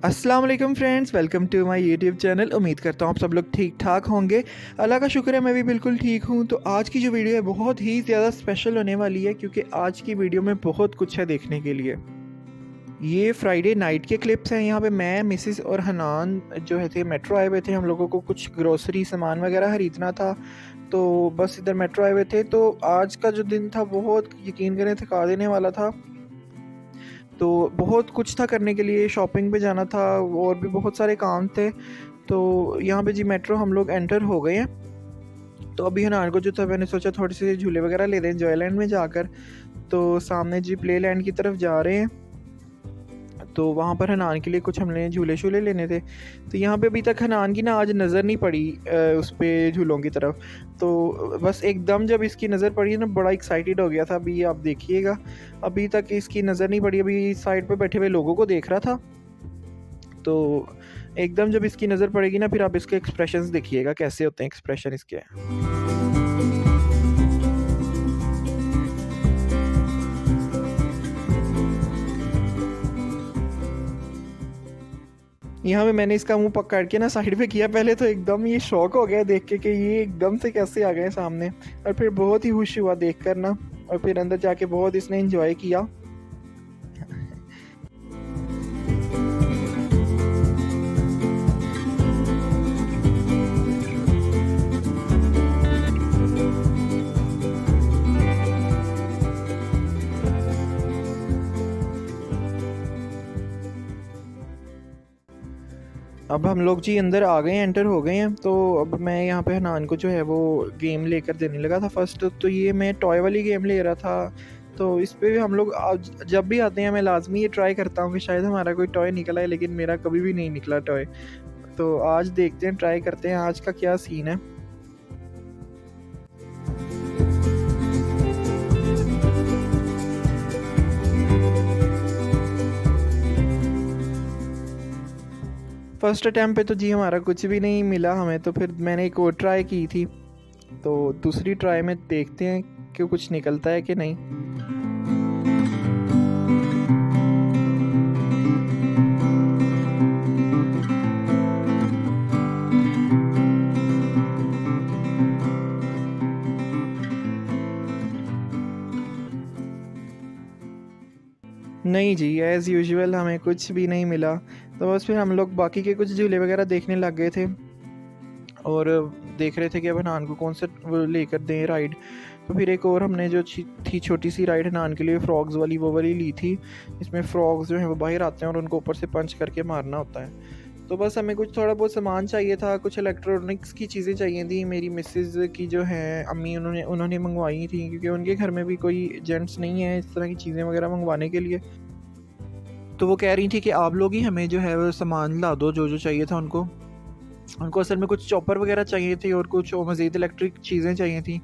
अस्सलाम वालेकुम friends, welcome to my YouTube channel. उम्मीद करता हूँ आप सब लोग ठीक ठाक होंगे। अल्लाह का शुक्र है, मैं भी बिल्कुल ठीक हूँ। तो आज की जो वीडियो है बहुत ही ज़्यादा स्पेशल होने वाली है, क्योंकि आज की वीडियो में बहुत कुछ है देखने के लिए। ये फ्राइडे नाइट के क्लिप्स हैं। यहाँ पे मैं, मिसिस और हनान जो है थे मेट्रो आए हुए थे। हम लोगों को कुछ ग्रोसरी सामान वगैरह खरीदना था, तो बस इधर मेट्रो आए हुए थे। तो आज का जो दिन था बहुत, यकीन करें, थका देने वाला था। तो बहुत कुछ था करने के लिए, शॉपिंग पे जाना था और भी बहुत सारे काम थे। तो यहाँ पे जी मेट्रो हम लोग एंटर हो गए हैं। तो अभी हनान को जो था, मैंने सोचा थोड़े से झूले वगैरह ले दें जॉयलैंड में जाकर। तो सामने जी प्ले लैंड की तरफ जा रहे हैं। तो वहाँ पर हनान के लिए कुछ हमने झूले शूले लेने थे। तो यहाँ पे अभी तक हनान की ना आज नज़र नहीं पड़ी उस पे झूलों की तरफ। तो बस एकदम जब इसकी नज़र पड़ी ना, बड़ा एक्साइटेड हो गया था। अभी आप देखिएगा, अभी तक इसकी नज़र नहीं पड़ी। अभी साइड पे बैठे हुए लोगों को देख रहा था। तो एकदम जब इसकी नज़र पड़ेगी ना, फिर आप इसके एक्सप्रेशंस देखिएगा कैसे होते हैं एक्सप्रेशन इसके। यहाँ पे मैंने इसका मुंह पकड़ के ना साइड पे किया। पहले तो एकदम ये शॉक हो गया देख के कि ये एकदम से कैसे आ गए सामने। और फिर बहुत ही खुश हुआ देख कर ना। और फिर अंदर जाके बहुत इसने एंजॉय किया। अब हम लोग जी अंदर आ गए हैं, एंटर हो गए हैं। तो अब मैं यहाँ पे हनान को जो है वो गेम लेकर देने लगा था। फर्स्ट तो ये मैं टॉय वाली गेम ले रहा था। तो इस पे भी हम लोग जब भी आते हैं मैं लाजमी ये ट्राई करता हूँ कि शायद हमारा कोई टॉय निकला है, लेकिन मेरा कभी भी नहीं निकला टॉय। तो आज देखते हैं, ट्राई करते हैं आज का क्या सीन है। फर्स्ट अटैम्प्ट पे तो जी हमारा कुछ भी नहीं मिला हमें। तो फिर मैंने एक और ट्राई की थी। तो दूसरी ट्राई में देखते हैं कि कुछ निकलता है कि नहीं। नहीं जी, एज़ यूजुअल हमें कुछ भी नहीं मिला। तो बस फिर हम लोग बाकी के कुछ झूले वगैरह देखने लग गए थे और देख रहे थे कि अब हनान को कौन सा वो लेकर दें राइड। तो फिर एक और हमने जो थी छोटी सी राइड हनान के लिए, फ्रॉग्स वाली, वो वाली ली थी। इसमें फ्रॉग्स जो हैं वो बाहर आते हैं और उनको ऊपर से पंच करके मारना होता है। तो बस हमें कुछ थोड़ा बहुत सामान चाहिए था, कुछ इलेक्ट्रॉनिक्स की चीज़ें चाहिए थी। मेरी मिसेज़ की जो है अम्मी, उन्होंने उन्होंने मंगवाई थी, क्योंकि उनके घर में भी कोई जेंट्स नहीं है इस तरह की चीज़ें वगैरह मंगवाने के लिए। तो वो कह रही थी कि आप लोग ही हमें जो है वो सामान ला दो जो जो चाहिए था उनको। उनको असल में कुछ चॉपर वगैरह चाहिए थी और कुछ और मज़ीद इलेक्ट्रिक चीज़ें चाहिए थी।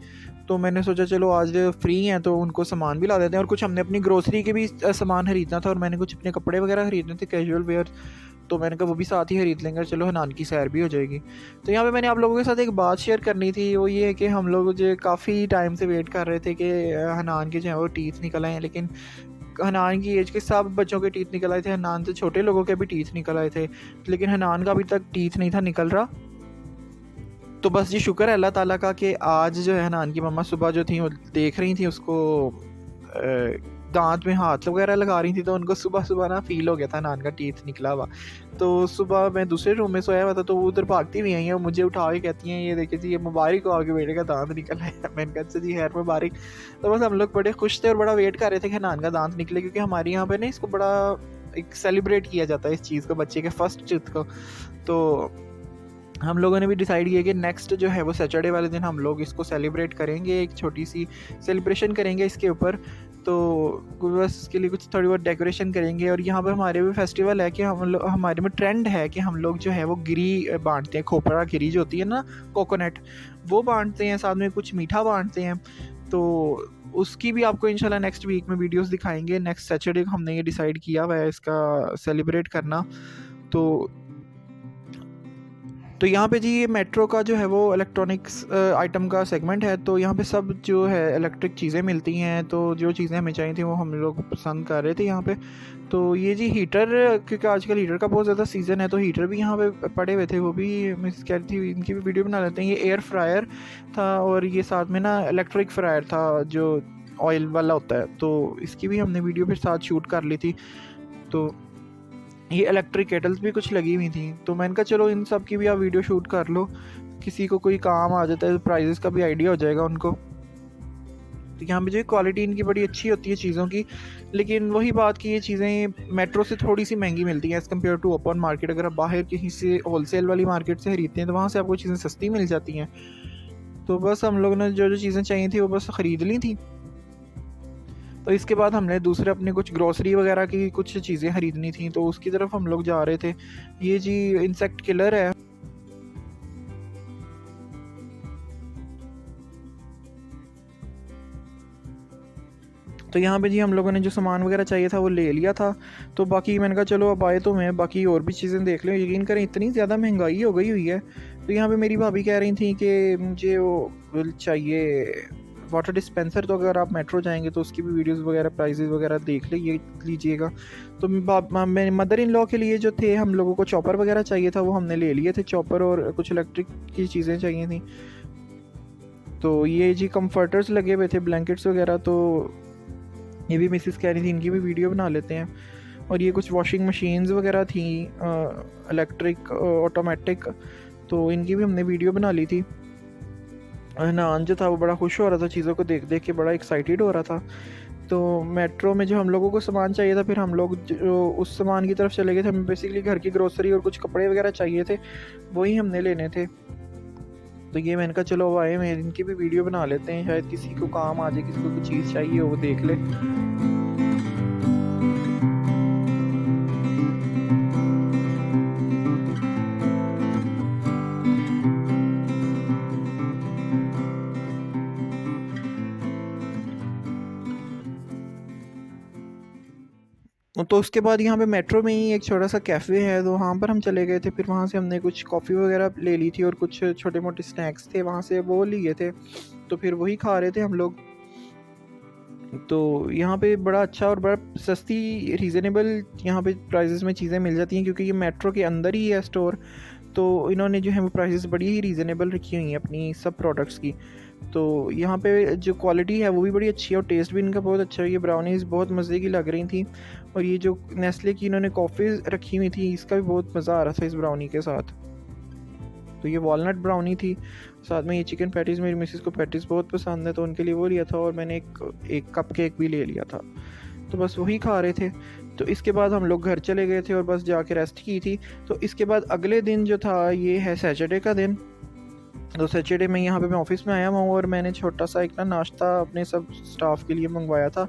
तो मैंने सोचा चलो आज फ्री हैं तो उनको सामान भी ला देते हैं। और कुछ हमने अपनी ग्रोसरी के भी सामान खरीदना था, और मैंने कुछ अपने कपड़े वगैरह खरीदने थे, कैजुअल वेयर। तो मैंने कहा वो भी साथ ही खरीद लेंगे, चलो हनान की सैर भी हो जाएगी। तो यहाँ पे मैंने आप लोगों के साथ एक बात शेयर करनी थी। वो ये है कि हम लोग जो काफ़ी टाइम से वेट कर रहे थे कि हनान के जो है वो टीथ निकल आए हैं, लेकिन हनान की एज के सब बच्चों के टीथ निकल आए थे। हनान से छोटे लोगों के भी टीथ निकल आए थे, लेकिन हनान का अभी तक टीथ नहीं था निकल रहा। तो बस जी शुक्र है अल्लाह ताला का कि आज जो है हनान की मम्मा सुबह जो थी वो देख रही थी उसको, दांत में हाथ वगैरह लगा रही थी। तो उनको सुबह सुबह ना फील हो गया था हनान का टीथ निकला हुआ। तो सुबह मैं दूसरे रूम में सोया हुआ था, तो वो उधर भागती हुई आई है, मुझे उठा के कहती हैं ये देखिए जी, ये मुबारक हो आपके बेटे का दांत निकल है। मैंने कहा अच्छा जी खैर मुबारक। तो बस हम लोग बड़े खुश थे और बड़ा वेट कर रहे थे कि हनान का दांत निकले, क्योंकि हमारे यहाँ पे ना इसको बड़ा एक सेलिब्रेट किया जाता है इस चीज़ को, बच्चे के फर्स्ट टीथ को। तो हम लोगों ने भी डिसाइड किया कि नेक्स्ट जो है वो सैटरडे वाले दिन हम लोग इसको सेलिब्रेट करेंगे, एक छोटी सी सेलिब्रेशन करेंगे इसके ऊपर। तो बस इसके लिए कुछ थोड़ी बहुत डेकोरेशन करेंगे। और यहाँ पर हमारे भी फेस्टिवल है कि हम लोग, हमारे में ट्रेंड है कि हम लोग जो है वो गिरी बांटते हैं, खोपरा गिरी जो होती है ना, कोकोनट, वो बांटते हैं, साथ में कुछ मीठा बांटते हैं। तो उसकी भी आपको इंशाल्लाह नेक्स्ट वीक में वीडियोस दिखाएंगे। नेक्स्ट सैटरडे को हमने ये डिसाइड किया हुआ है इसका सेलिब्रेट करना। तो तो यहाँ पे जी ये मेट्रो का जो है वो इलेक्ट्रॉनिक्स आइटम का सेगमेंट है। तो यहाँ पे सब जो है इलेक्ट्रिक चीज़ें मिलती हैं। तो जो चीज़ें हमें चाहिए थी वो हम लोग पसंद कर रहे थे यहाँ पे। तो ये जी हीटर, क्योंकि आजकल हीटर का बहुत ज़्यादा सीज़न है, तो हीटर भी यहाँ पे पड़े हुए थे। वो भी मिस कह रही थी इनकी भी वीडियो बना लेते हैं। ये एयर फ्रायर था और ये साथ में ना इलेक्ट्रिक फ्रायर था जो ऑयल वाला होता है। तो इसकी भी हमने वीडियो फिर साथ शूट कर ली थी। तो ये इलेक्ट्रिक केटल्स भी कुछ लगी हुई थी। तो मैंने कहा चलो इन सब की भी आप वीडियो शूट कर लो, किसी को कोई काम आ जाता है तो प्राइजेस का भी आइडिया हो जाएगा उनको। तो यहाँ पे जो क्वालिटी इनकी बड़ी अच्छी होती है चीज़ों की, लेकिन वही बात कि ये चीज़ें मेट्रो से थोड़ी सी महंगी मिलती हैं as compared to open market. अगर आप बाहर कहीं से होलसेल वाली मार्केट से खरीदते हैं तो वहाँ से आपको चीज़ें सस्ती मिल जाती हैं। तो बस हम लोगों ने जो जो चीज़ें चाहिए थी वो बस ख़रीद ली थी। तो इसके बाद हमने दूसरे अपने कुछ ग्रोसरी वगैरह की कुछ चीज़ें ख़रीदनी थी, तो उसकी तरफ हम लोग जा रहे थे। ये जी इंसेक्ट किलर है। तो यहाँ पे जी हम लोगों ने जो सामान वगैरह चाहिए था वो ले लिया था। तो बाकी मैंने कहा चलो अब आए तो मैं बाकी और भी चीज़ें देख लें। यकीन करें इतनी ज़्यादा महंगाई हो गई हुई है। तो यहाँ पे मेरी भाभी कह रही थी कि मुझे वो चाहिए वाटर डिस्पेंसर। तो अगर आप मेट्रो जाएंगे तो उसकी भी वीडियोस वगैरह प्राइजेस वगैरह देख लीजिएगा। तो मेरे मदर इन लॉ के लिए जो थे हम लोगों को चॉपर वगैरह चाहिए था वो हमने ले लिए थे, चॉपर और कुछ इलेक्ट्रिक की चीज़ें चाहिए थी। तो ये जी कंफर्टर्स लगे हुए थे, ब्लैंकेट्स वगैरह। तो ये भी मिसिस कह रही थी इनकी भी वीडियो बना लेते हैं। और ये कुछ वॉशिंग मशीन्स वगैरह थी इलेक्ट्रिक ऑटोमेटिक, तो इनकी भी हमने वीडियो बना ली थी। नान जो था वो बड़ा खुश हो रहा था, चीज़ों को देख देख के बड़ा एक्साइटेड हो रहा था। तो मेट्रो में जो हम लोगों को सामान चाहिए था, फिर हम लोग जो उस सामान की तरफ चले गए थे। हमें बेसिकली घर की ग्रोसरी और कुछ कपड़े वगैरह चाहिए थे, वही हमने लेने थे। तो ये मैंने कहा चलो अब आए मैं इनकी भी वीडियो बना लेते हैं, शायद किसी को काम आ जाए, किसी को कुछ चीज़ चाहिए हो वो देख ले। तो उसके बाद यहाँ पे मेट्रो में ही एक छोटा सा कैफ़े है, तो वहाँ पर हम चले गए थे। फिर वहाँ से हमने कुछ कॉफ़ी वगैरह ले ली थी और कुछ छोटे मोटे स्नैक्स थे वहाँ से, वो लिए थे। तो फिर वही खा रहे थे हम लोग। तो यहाँ पे बड़ा अच्छा और बड़ा सस्ती रीज़नेबल यहाँ पे प्राइसेस में चीज़ें मिल जाती हैं, क्योंकि ये मेट्रो के अंदर ही है स्टोर। तो इन्होंने जो है वो प्राइसेस बड़ी ही रीज़नेबल रखी हुई हैं अपनी सब प्रोडक्ट्स की। तो यहाँ पे जो क्वालिटी है वो भी बड़ी अच्छी है और टेस्ट भी इनका बहुत अच्छा है। ये ब्राउनीज़ बहुत मज़े की लग रही थी। और ये जो नेस्ले की इन्होंने कॉफ़ी रखी हुई थी, इसका भी बहुत मज़ा आ रहा था इस ब्राउनी के साथ। तो ये वॉलनट ब्राउनी थी, साथ में ये चिकन पैटीज़, मेरी मिसेस को पैटीज़ बहुत पसंद है तो उनके लिए वो लिया था। और मैंने एक कप केक भी ले लिया था। तो बस वही खा रहे थे। तो इसके बाद हम लोग घर चले गए थे और बस जाके रेस्ट की थी। तो इसके बाद अगले दिन जो था ये है सैटरडे का दिन। तो सैटरडे में यहाँ पे मैं ऑफिस में आया हूँ और मैंने छोटा सा एक ना नाश्ता अपने सब स्टाफ के लिए मंगवाया था।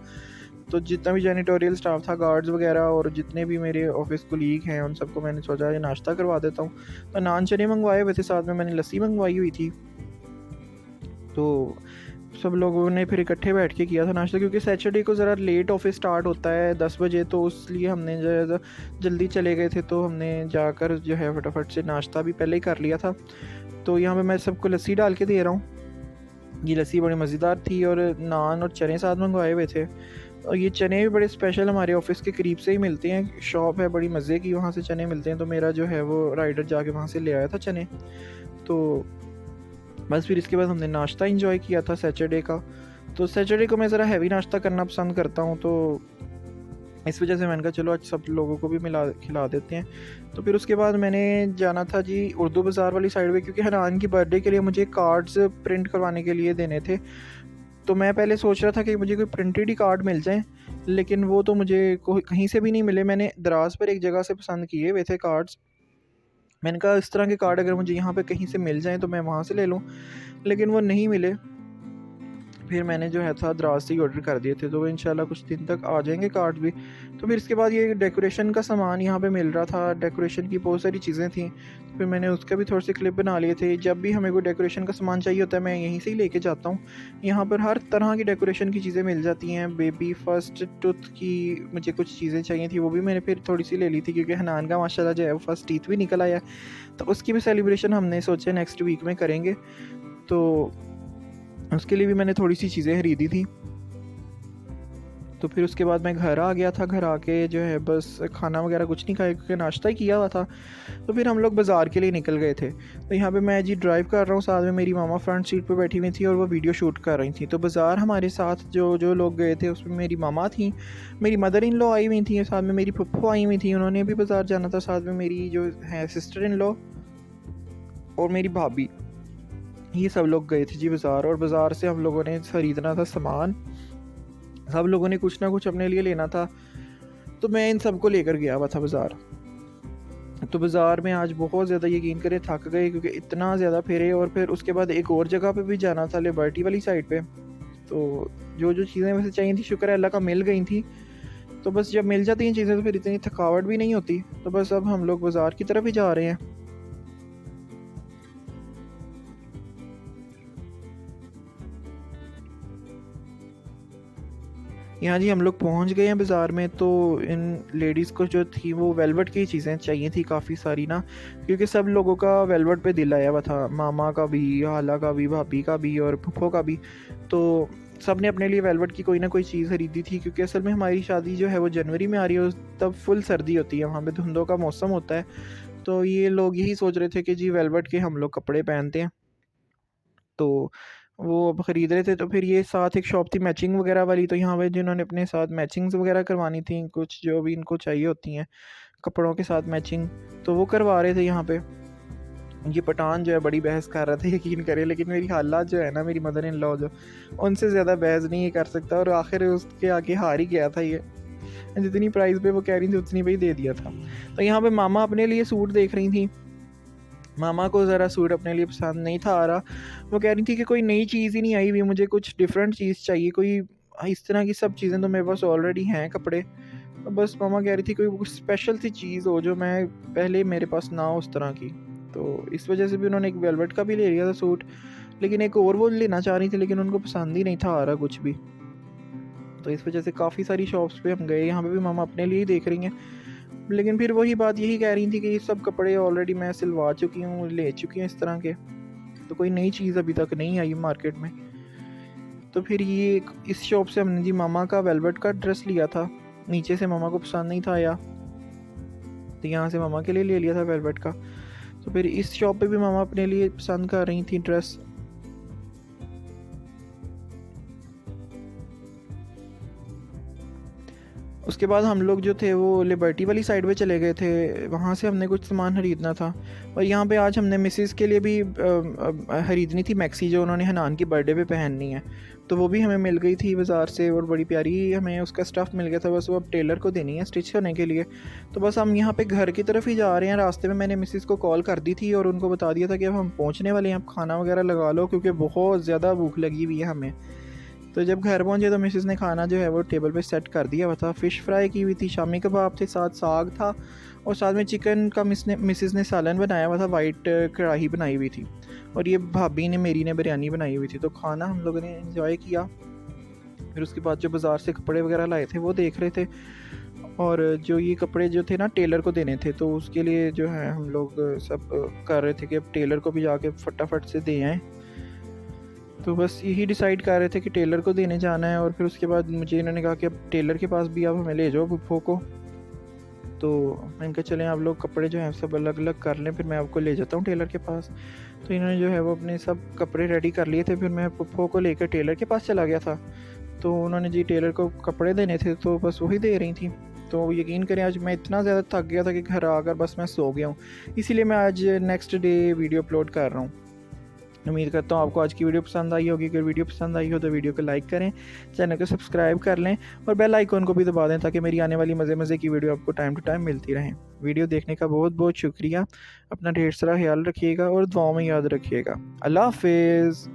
तो जितना भी जैनिटोरियल स्टाफ था, गार्ड्स वगैरह और जितने भी मेरे ऑफिस कोलीग हैं, उन सबको मैंने सोचा ये नाश्ता करवा देता हूँ। तो नान चने मंगवाए हुए थे, साथ में मैंने लस्सी मंगवाई हुई थी। तो सब लोगों ने फिर इकट्ठे बैठ के किया था नाश्ता, क्योंकि सैटरडे को ज़रा लेट ऑफिस स्टार्ट होता है 10 बजे, तो इसलिए हमने ज़रा जल्दी चले गए थे। तो हमने जाकर जो है फटाफट से नाश्ता भी पहले ही कर लिया था। तो यहाँ पे मैं सबको लस्सी डाल के दे रहा हूँ। ये लस्सी बड़ी मज़ेदार थी और नान और चने साथ मंगवाए हुए थे। और ये चने भी बड़े स्पेशल हमारे ऑफिस के करीब से ही मिलते हैं, शॉप है बड़ी मज़े की, वहाँ से चने मिलते हैं। तो मेरा जो है वो राइडर जाके वहाँ से ले आया था चने। तो बस फिर इसके बाद हमने नाश्ता इंजॉय किया था सैटरडे का। तो सैटरडे को मैं ज़रा हैवी नाश्ता करना पसंद करता हूँ, तो इस वजह से मैंने कहा चलो आज सब लोगों को भी खिला देते हैं। तो फिर उसके बाद मैंने जाना था जी उर्दू बाज़ार वाली साइड में, क्योंकि हनान की बर्थडे के लिए मुझे कार्ड्स प्रिंट करवाने के लिए देने थे। तो मैं पहले सोच रहा था कि मुझे कोई प्रिंटेड ही कार्ड मिल जाए, लेकिन वो तो मुझे कहीं से भी नहीं मिले। मैंने दराज पर एक जगह से पसंद किए हुए थे कार्ड्स। मैंने कहा इस तरह के कार्ड अगर मुझे यहाँ पे कहीं से मिल जाएं तो मैं वहाँ से ले लूँ, लेकिन वो नहीं मिले। फिर मैंने जो है था दराज से ही ऑर्डर कर दिए थे, तो वो इंशाल्लाह कुछ दिन तक आ जाएंगे कार्ड भी। तो फिर इसके बाद ये डेकोरेशन का सामान यहाँ पे मिल रहा था, डेकोरेशन की बहुत सारी चीज़ें थी, तो फिर मैंने उसका भी थोड़े से क्लिप बना लिए थे। जब भी हमें कोई डेकोरेशन का सामान चाहिए होता है मैं यहीं से ही लेके जाता हूँ। यहाँ पर हर तरह की डेकोरेशन की चीज़ें मिल जाती हैं। बेबी फर्स्ट टूथ की मुझे कुछ चीज़ें चाहिए थी, वो भी मैंने फिर थोड़ी सी ले ली थी, क्योंकि हनान का माशाल्लाह जो है वो फर्स्ट टीथ भी निकल आया, तो उसकी भी सेलिब्रेशन हमने सोचे नेक्स्ट वीक में करेंगे। तो उसके लिए भी मैंने थोड़ी सी चीज़ें खरीदी थी। तो फिर उसके बाद मैं घर आ गया था। घर आके जो है बस खाना वगैरह कुछ नहीं खाया, क्योंकि नाश्ता ही किया हुआ था। तो फिर हम लोग बाज़ार के लिए निकल गए थे। तो यहाँ पे मैं जी ड्राइव कर रहा हूँ, साथ में मेरी मामा फ्रंट सीट पे बैठी हुई थी और वो वीडियो शूट कर रही थी। तो बाज़ार हमारे साथ जो जो लोग गए थे उसमें मेरी मामा थी, मेरी मदर इन लॉ आई हुई थी, साथ में मेरी पप्पू आई हुई थी, उन्होंने भी बाज़ार जाना था, साथ में मेरी जो है सिस्टर इन लॉ और मेरी भाभी, ये सब लोग गए थे जी बाज़ार। और बाज़ार से हम लोगों ने ख़रीदना था सामान, सब लोगों ने कुछ ना कुछ अपने लिए लेना था, तो मैं इन सबको लेकर गया हुआ था बाज़ार। तो बाज़ार में आज बहुत ज़्यादा यकीन करें थक गए, क्योंकि इतना ज़्यादा फिरे। और फिर उसके बाद एक और जगह पे भी जाना था, लिबर्टी वाली साइड पे। तो जो जो चीज़ें वैसे चाहिए थी शुक्र है अल्लाह का मिल गई थी। तो बस जब मिल जाती हैं चीज़ें तो फिर इतनी थकावट भी नहीं होती। तो बस अब हम लोग बाज़ार की तरफ ही जा रहे हैं। यहाँ जी हम लोग पहुँच गए हैं बाज़ार में। तो इन लेडीज़ को जो थी वो वेलवेट की चीज़ें चाहिए थी काफ़ी सारी ना, क्योंकि सब लोगों का वेलवेट पे दिल आया हुआ था, मामा का भी, हाला का भी, भाभी का भी और फूफो का भी। तो सब ने अपने लिए वेलवेट की कोई ना कोई चीज़ खरीदी थी, क्योंकि असल में हमारी शादी जो है वो जनवरी में आ रही है, तब फुल सर्दी होती है, वहाँ पे धुंधों का मौसम होता है। तो ये लोग यही सोच रहे थे कि जी वेलवेट के हम लोग कपड़े पहनते हैं। तो वो अब ख़रीद रहे थे। तो फिर ये साथ एक शॉप थी मैचिंग वगैरह वाली, तो यहाँ पे जिन्होंने अपने साथ मैचिंग्स वगैरह करवानी थी, कुछ जो भी इनको चाहिए होती हैं कपड़ों के साथ मैचिंग, तो वो करवा रहे थे यहाँ पे। ये पठान जो है बड़ी बहस कर रहा था, यकीन करें, लेकिन मेरी हालात जो है ना, मेरी मदर इन लॉ जो, उनसे ज़्यादा बहस नहीं ये कर सकता, और आखिर उसके आगे हार ही गया था ये। जितनी प्राइस पे वो कह रही थी उतनी पे ही दे दिया था। तो यहाँ पे मामा अपने लिए सूट देख रही थी। मामा को ज़रा सूट अपने लिए पसंद नहीं था आ रहा। वो कह रही थी कि कोई नई चीज़ ही नहीं आई हुई, मुझे कुछ डिफरेंट चीज़ चाहिए, कोई इस तरह की सब चीज़ें तो मेरे पास ऑलरेडी हैं कपड़े। तो बस मामा कह रही थी कोई स्पेशल सी चीज़ हो जो मैं पहले मेरे पास ना हो उस तरह की। तो इस वजह से भी उन्होंने एक वेलवेट का भी ले लिया था सूट, लेकिन एक और वो लेना चाह रही थी, लेकिन उनको पसंद ही नहीं था आ रहा कुछ भी। तो इस वजह से काफ़ी सारी शॉप्स पे हम गए। यहाँ पे भी मामा अपने लिए ही देख रही हैं, लेकिन फिर वही बात यही कह रही थी कि ये सब कपड़े ऑलरेडी मैं सिलवा चुकी हूँ, ले चुकी हूँ इस तरह के, तो कोई नई चीज़ अभी तक नहीं आई मार्केट में। तो फिर ये इस शॉप से हमने जी मामा का वेलवेट का ड्रेस लिया था, नीचे से मामा को पसंद नहीं था आया, तो यहाँ से मामा के लिए ले लिया था वेलवेट का। तो फिर इस शॉप पे भी मामा अपने लिए पसंद कर रही थी ड्रेस। उसके बाद हम लोग जो थे वो लिबर्टी वाली साइड पे चले गए थे, वहाँ से हमने कुछ सामान ख़रीदना था। और यहाँ पे आज हमने मिसेस के लिए भी ख़रीदनी थी मैक्सी, जो उन्होंने हनान की बर्थडे पे पहननी है, तो वो भी हमें मिल गई थी बाज़ार से, और बड़ी प्यारी हमें उसका स्टफ़ मिल गया था। बस वो अब टेलर को देनी है स्टिच करने के लिए। तो बस हम यहाँ पे घर की तरफ ही जा रहे हैं। रास्ते में मैंने मिसेस को कॉल कर दी थी और उनको बता दिया था कि अब हम पहुँचने वाले हैं, आप खाना वगैरह लगा लो, क्योंकि बहुत ज़्यादा भूख लगी हुई है हमें। तो जब घर पहुंचे तो मिसेस ने खाना जो है वो टेबल पे सेट कर दिया हुआ था। फ़िश फ्राई की हुई थी, शामी कबाब थे, साथ साग था, और साथ में चिकन का मिसेस ने सालन बनाया हुआ था, वाइट कढ़ाई बनाई हुई थी, और ये भाभी ने मेरी ने बिरयानी बनाई हुई थी। तो खाना हम लोगों ने एंजॉय किया। फिर उसके बाद जो बाज़ार से कपड़े वगैरह लाए थे वो देख रहे थे, और जो ये कपड़े जो थे ना टेलर को देने थे, तो उसके लिए जो है हम लोग सब कर रहे थे कि अब टेलर को भी जाके फटाफट से दे आएँ। तो बस यही डिसाइड कर रहे थे कि टेलर को देने जाना है। और फिर उसके बाद मुझे इन्होंने कहा कि अब टेलर के पास भी आप हमें ले जाओ फूफो को। तो मैंने कहा चलें आप लोग कपड़े जो हैं सब अलग अलग कर लें, फिर मैं आपको ले जाता हूँ टेलर के पास। तो इन्होंने जो है वो अपने सब कपड़े रेडी कर लिए थे। फिर मैं फूफो को लेकर टेलर के पास चला गया था। तो उन्होंने जी टेलर को कपड़े देने थे, तो बस वही दे रही थी। तो यकीन करें आज मैं इतना ज़्यादा थक गया था कि घर आकर बस मैं सो गया हूँ। इसीलिए मैं आज नेक्स्ट डे वीडियो अपलोड कर रहा हूँ। उम्मीद करता हूँ आपको आज की वीडियो पसंद आई होगी। अगर वीडियो पसंद आई हो तो वीडियो को लाइक करें, चैनल को सब्सक्राइब कर लें, और बेल आइकॉन को भी दबा दें, ताकि मेरी आने वाली मज़े की वीडियो आपको टाइम टू टाइम मिलती रहें। वीडियो देखने का बहुत बहुत शुक्रिया। अपना ढेर सारा ख्याल रखिएगा और दुआओं में याद रखिएगा। अल्लाह हाफिज़।